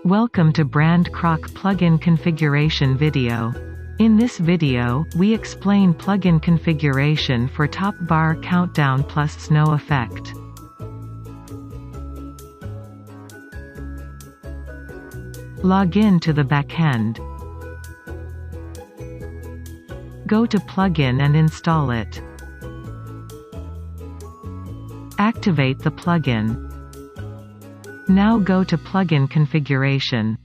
Welcome to BrandCrock plugin configuration video. In this video, we explain plugin configuration for top bar countdown plus snow effect. Log in to the backend. Go to plugin and install it. Activate the plugin. Now go to plugin configuration.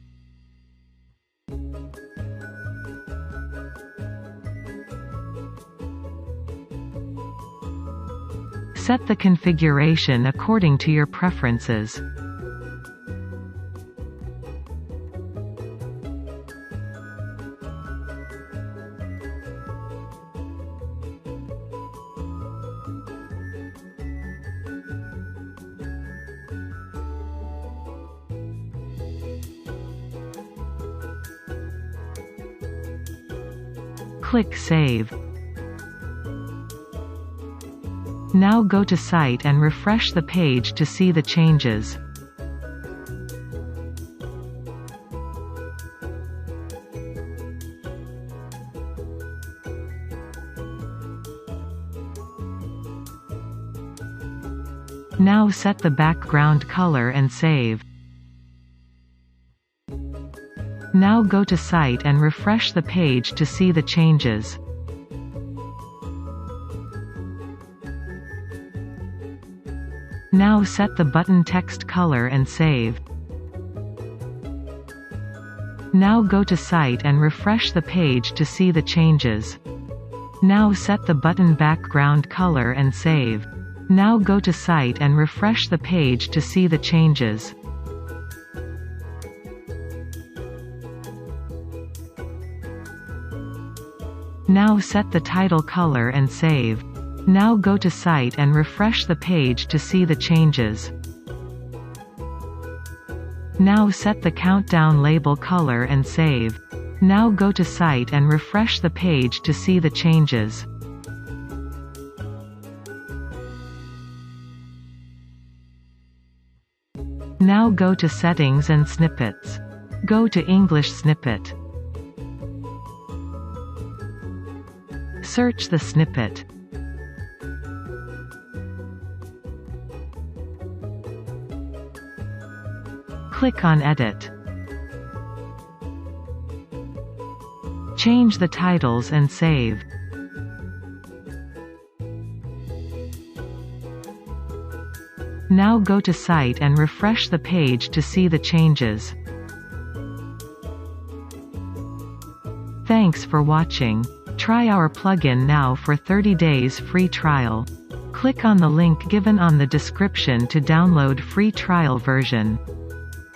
Set the configuration according to your preferences. Click Save. Now go to site and refresh the page to see the changes. Now set the background color and save. Now go to site and refresh the page to see the changes. Now set the button text color and save. Now go to site and refresh the page to see the changes. Now set the button background color and save. Now go to site and refresh the page to see the changes. Now set the title color and save. Now go to site and refresh the page to see the changes. Now set the countdown label color and save. Now go to site and refresh the page to see the changes. Now go to Settings and Snippets. Go to English Snippet. Search the snippet. Click on Edit. Change the titles and save. Now go to site and refresh the page to see the changes. Thanks for watching. Try our plugin now for 30 days free trial. Click on the link given on the description to download free trial version.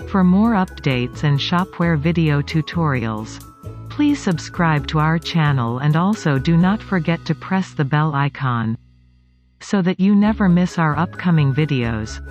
For more updates and Shopware video tutorials, please subscribe to our channel and also do not forget to press the bell icon so that you never miss our upcoming videos.